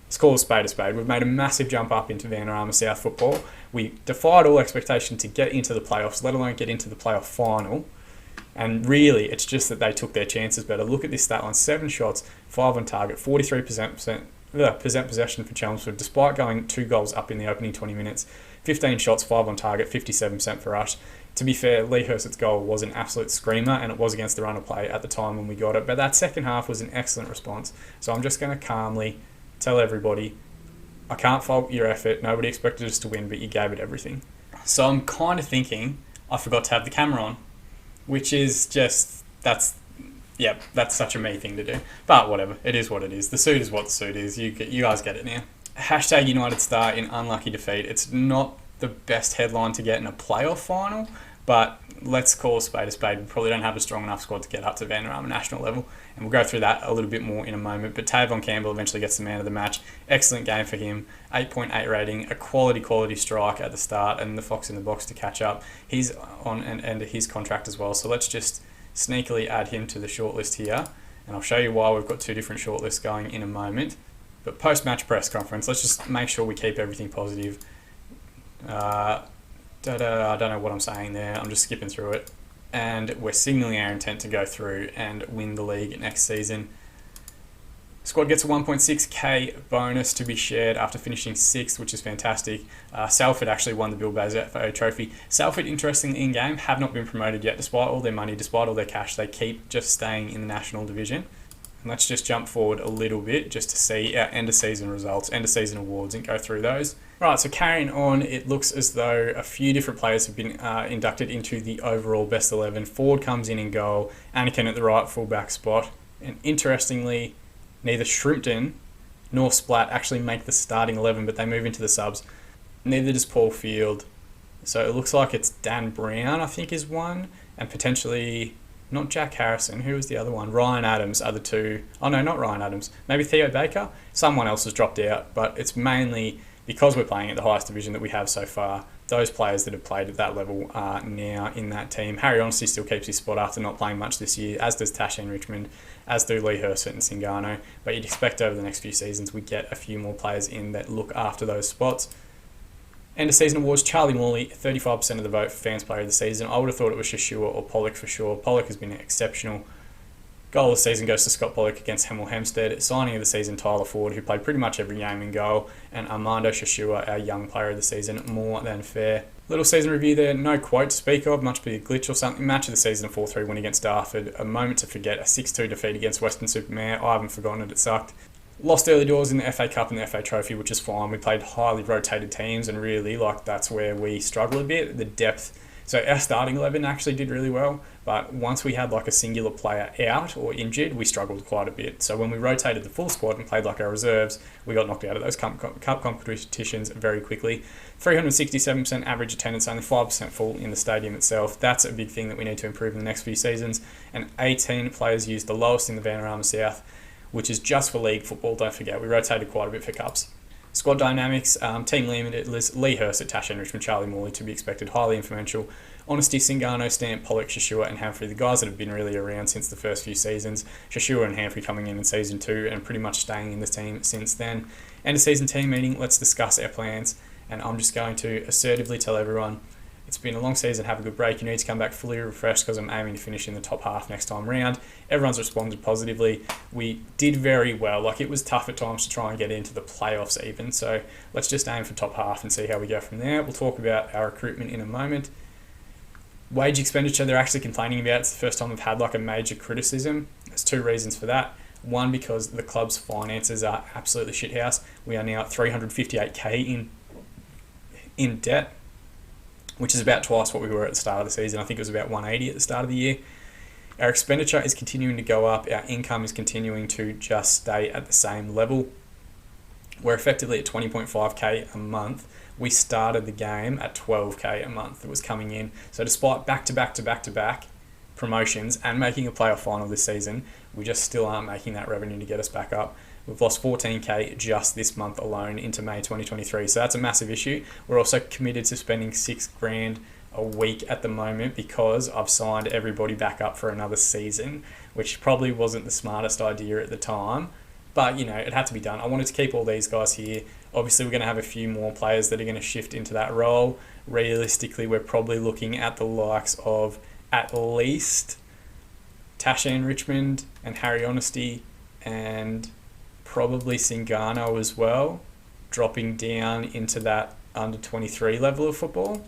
Let's call a spade. We've made a massive jump up into Vanarama South football. We defied all expectation to get into the playoffs, let alone get into the playoff final. And really, it's just that they took their chances better. Look at this stat line. 7 shots, 5 on target, 43% possession for Chelmsford, despite going 2 goals up in the opening 20 minutes. 15 shots, 5 on target, 57% for us. To be fair, Lee Hersett's goal was an absolute screamer, and it was against the run of play at the time when we got it. But that second half was an excellent response. So I'm just going to calmly tell everybody, I can't fault your effort. Nobody expected us to win, but you gave it everything. So I'm kind of thinking I forgot to have the camera on, which is just, that's such a me thing to do. But whatever, it is what it is. The suit is what the suit is. You guys get it now. Hashtag United Star in unlucky defeat. It's not the best headline to get in a playoff final, but let's call a spade a spade. We probably don't have a strong enough squad to get up to Vanarama national level, and we'll go through that a little bit more in a moment. But Tavon Campbell eventually gets the man of the match. Excellent game for him. 8.8 rating, a quality strike at the start, and the fox in the box to catch up. He's on an end of his contract as well, so let's just sneakily add him to the shortlist here, and I'll show you why we've got 2 different shortlists going in a moment. But post-match press conference, let's just make sure we keep everything positive. I don't know what I'm saying there. I'm just skipping through it. And we're signalling our intent to go through and win the league next season. Squad gets a 1.6k bonus to be shared after finishing 6th, which is fantastic. Salford actually won the Bill Bazzetto Trophy. Salford, interestingly, in-game, have not been promoted yet. Despite all their money, despite all their cash, they keep just staying in the National Division. And let's just jump forward a little bit just to see our end-of-season results, end-of-season awards, and go through those. Right, so carrying on, it looks as though a few different players have been inducted into the overall best 11. Ford comes in goal, Anakin at the right fullback spot, and interestingly, neither Shrimpton nor Splat actually make the starting 11, but they move into the subs. Neither does Paul Field. So it looks like it's Dan Brown, I think, is one, and potentially not Jack Harrison. Who was the other one? Ryan Adams are the 2. Oh no, not Ryan Adams. Maybe Theo Baker? Someone else has dropped out, but it's mainly because we're playing at the highest division that we have so far. Those players that have played at that level are now in that team. Harry Honesty still keeps his spot after not playing much this year, as does Tash and Richmond, as do Lee Hersett and Singano. But you'd expect over the next few seasons we get a few more players in that look after those spots. End of season awards, Charlie Morley, 35% of the vote for fans player of the season. I would have thought it was Shashua or Pollock for sure. Pollock has been exceptional. Goal of the season goes to Scott Pollock against Hemel Hempstead. Signing of the season, Tyler Ford, who played pretty much every game in goal. And Armando Shashua, our young player of the season, more than fair. Little season review there, no quote to speak of, much be a glitch or something. Match of the season, a 4-3 win against Dartford. A moment to forget, a 6-2 defeat against Western Supermare. I haven't forgotten it, it sucked. Lost early doors in the FA Cup and the FA Trophy, which is fine. We played highly rotated teams, and really, that's where we struggle a bit. The depth. So our starting 11 actually did really well, but once we had a singular player out or injured, we struggled quite a bit. So when we rotated the full squad and played our reserves, we got knocked out of those cup competitions very quickly. 367% average attendance, only 5% full in the stadium itself. That's a big thing that we need to improve in the next few seasons. And 18 players used, the lowest in the Vanarama South, which is just for league football, don't forget. We rotated quite a bit for cups. Squad dynamics, team limited, Lee Hurst, Tash Enrichment, Charlie Morley to be expected, highly influential. Honesty, Singano, Stamp, Pollock, Shashua and Humphrey, the guys that have been really around since the first few seasons. Shashua and Humphrey coming in season 2 and pretty much staying in the team since then. End of season team meeting, let's discuss our plans. And I'm just going to assertively tell everyone, it's been a long season, have a good break. You need to come back fully refreshed because I'm aiming to finish in the top half next time round. Everyone's responded positively. We did very well. Like, it was tough at times to try and get into the playoffs even. So let's just aim for top half and see how we go from there. We'll talk about our recruitment in a moment. Wage expenditure, they're actually complaining about. It's the first time we've had like a major criticism. There's 2 reasons for that. One, because the club's finances are absolutely shithouse. We are now at $358K in debt, which is about twice what we were at the start of the season. I think it was about 180 at the start of the year. Our expenditure is continuing to go up. Our income is continuing to just stay at the same level. We're effectively at 20.5K a month. We started the game at 12K a month that was coming in. So despite back-to-back promotions and making a playoff final this season, we just still aren't making that revenue to get us back up. We've lost 14K just this month alone into May 2023. So that's a massive issue. We're also committed to spending $6,000 a week at the moment because I've signed everybody back up for another season, which probably wasn't the smartest idea at the time. But, you know, it had to be done. I wanted to keep all these guys here. Obviously, we're going to have a few more players that are going to shift into that role. Realistically, we're probably looking at the likes of at least Tasha and Richmond and Harry Honesty and probably Singano as well, dropping down into that under 23 level of football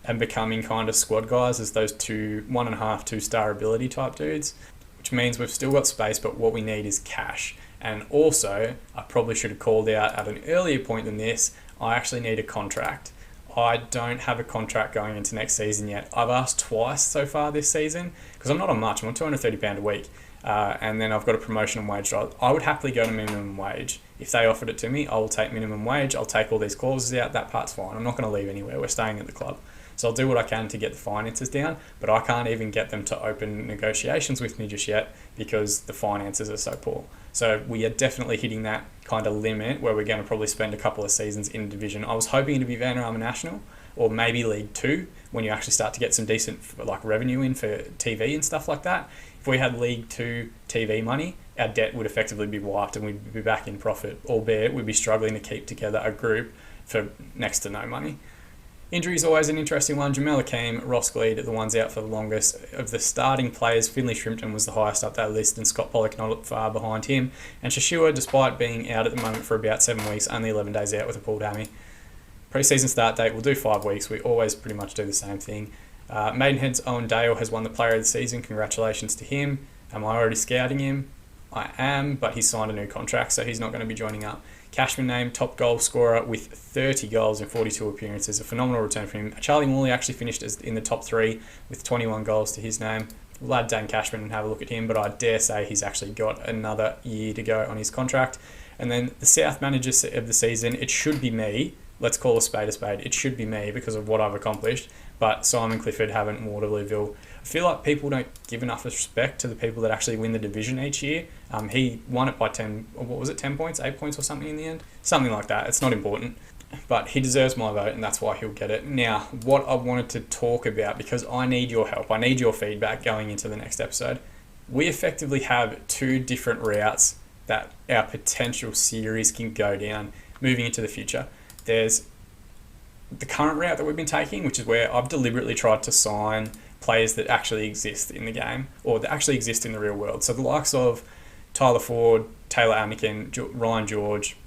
and becoming kind of squad guys as those 1.5, 2-star ability type dudes, which means we've still got space, but what we need is cash. And also, I probably should have called out at an earlier point than this, I actually need a contract. I don't have a contract going into next season yet. I've asked twice so far this season because I'm not on much. I'm on £230 a week. And then I've got a promotion and wage drive. I would happily go to minimum wage. If they offered it to me, I will take minimum wage. I'll take all these clauses out. That part's fine. I'm not going to leave anywhere. We're staying at the club. So I'll do what I can to get the finances down, but I can't even get them to open negotiations with me just yet because the finances are so poor. So we are definitely hitting that kind of limit where we're going to probably spend a couple of seasons in division. I was hoping to be Vanarama National or maybe League 2 when you actually start to get some decent like revenue in for TV and stuff like that. If we had League 2 TV money, our debt would effectively be wiped and we'd be back in profit, albeit we'd be struggling to keep together a group for next to no money. Injury is always an interesting one. Jamel Akeem, Ross Gleed are the ones out for the longest. Of the starting players, Finley Shrimpton was the highest up that list and Scott Pollock not far behind him. And Shashua, despite being out at the moment for about 7 weeks, only 11 days out with a pulled hammy. Pre-season start date, we'll do 5 weeks. We always pretty much do the same thing. Maidenhead's Owen Dale has won the player of the season. Congratulations to him. Am I already scouting him? I am, but he's signed a new contract, so he's not going to be joining up. Cashman named top goal scorer with 30 goals in 42 appearances. A phenomenal return for him. Charlie Morley actually finished in the top 3 with 21 goals to his name. We'll add Dan Cashman and have a look at him, but I dare say he's actually got another year to go on his contract. And then the South manager of the season, it should be me. Let's call a spade a spade. It should be me because of what I've accomplished. But Simon Clifford, Havant, Waterlooville. I feel like people don't give enough respect to the people that actually win the division each year. He won it by 10 points, 8 points or something in the end? Something like that. It's not important. But he deserves my vote and that's why he'll get it. Now, what I wanted to talk about, because I need your help, I need your feedback going into the next episode. We effectively have 2 different routes that our potential series can go down moving into the future. There's the current route that we've been taking, which is where I've deliberately tried to sign players that actually exist in the game or that actually exist in the real world. So the likes of Tyler Ford, Taylor Anakin, Ryan George,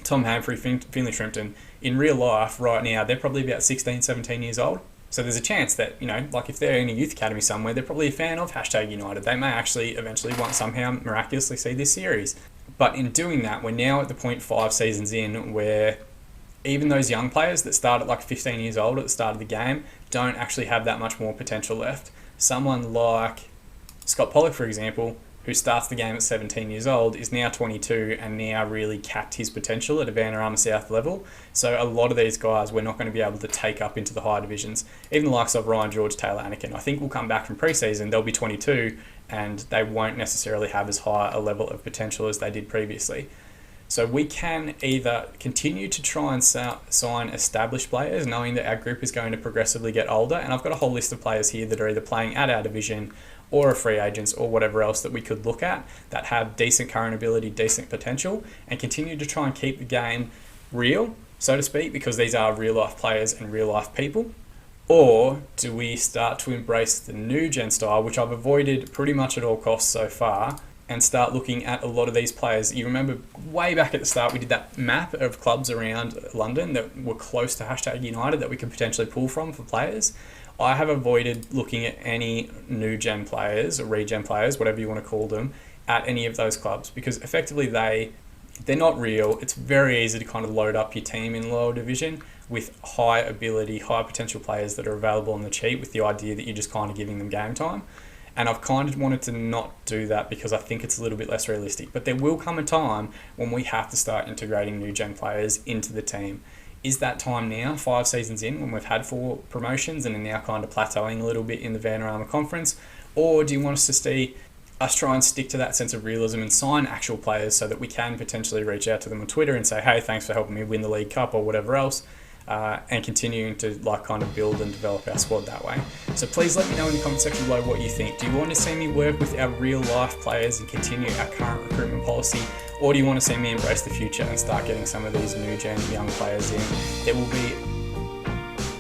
Tom Humphrey, Finley Shrimpton, in real life right now, they're probably about 16, 17 years old. So there's a chance that, you know, like if they're in a youth academy somewhere, they're probably a fan of #United. They may actually eventually want somehow miraculously see this series. But in doing that, we're now at the point 5 seasons in where even those young players that start at like 15 years old at the start of the game don't actually have that much more potential left. Someone like Scott Pollock, for example, who starts the game at 17 years old, is now 22 and now really capped his potential at a Vanarama South level. So a lot of these guys we're not going to be able to take up into the higher divisions. Even the likes of Ryan George, Taylor Anakin, I think will come back from pre-season, they'll be 22 and they won't necessarily have as high a level of potential as they did previously. So we can either continue to try and sign established players, knowing that our group is going to progressively get older, and I've got a whole list of players here that are either playing at our division or are free agents or whatever else that we could look at that have decent current ability, decent potential, and continue to try and keep the game real, so to speak, because these are real life players and real life people. Or do we start to embrace the new gen style, which I've avoided pretty much at all costs so far, and start looking at a lot of these players? You remember way back at the start, we did that map of clubs around London that were close to #United that we could potentially pull from for players. I have avoided looking at any new gen players or regen players, whatever you want to call them, at any of those clubs, because effectively they're not real. It's very easy to kind of load up your team in lower division with high ability, high potential players that are available on the cheap, with the idea that you're just kind of giving them game time. And I've kind of wanted to not do that because I think it's a little bit less realistic. But there will come a time when we have to start integrating new gen players into the team. Is that time now, 5 seasons in, when we've had 4 promotions and are now kind of plateauing a little bit in the Vanarama Conference? Or do you want us to see us try and stick to that sense of realism and sign actual players so that we can potentially reach out to them on Twitter and say, hey, thanks for helping me win the League Cup or whatever else, and continuing to kind of build and develop our squad that way. So please let me know in the comment section below what you think. Do you want to see me work with our real life players and continue our current recruitment policy? Or do you want to see me embrace the future and start getting some of these new gen young players in?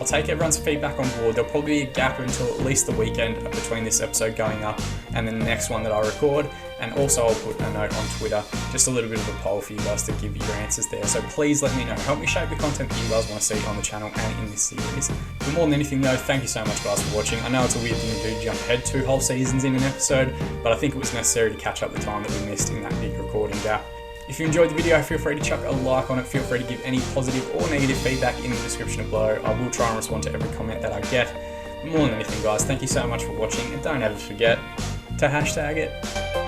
I'll take everyone's feedback on board. There'll probably be a gap until at least the weekend between this episode going up and then the next one that I record. And also I'll put a note on Twitter, just a little bit of a poll for you guys to give your answers there. So please let me know. Help me shape the content that you guys want to see on the channel and in this series. But more than anything though, thank you so much guys for watching. I know it's a weird thing to do, jump ahead 2 whole seasons in an episode, but I think it was necessary to catch up the time that we missed in that big recording gap. If you enjoyed the video, feel free to chuck a like on it. Feel free to give any positive or negative feedback in the description below. I will try and respond to every comment that I get. More than anything guys, thank you so much for watching, and don't ever forget to hashtag it.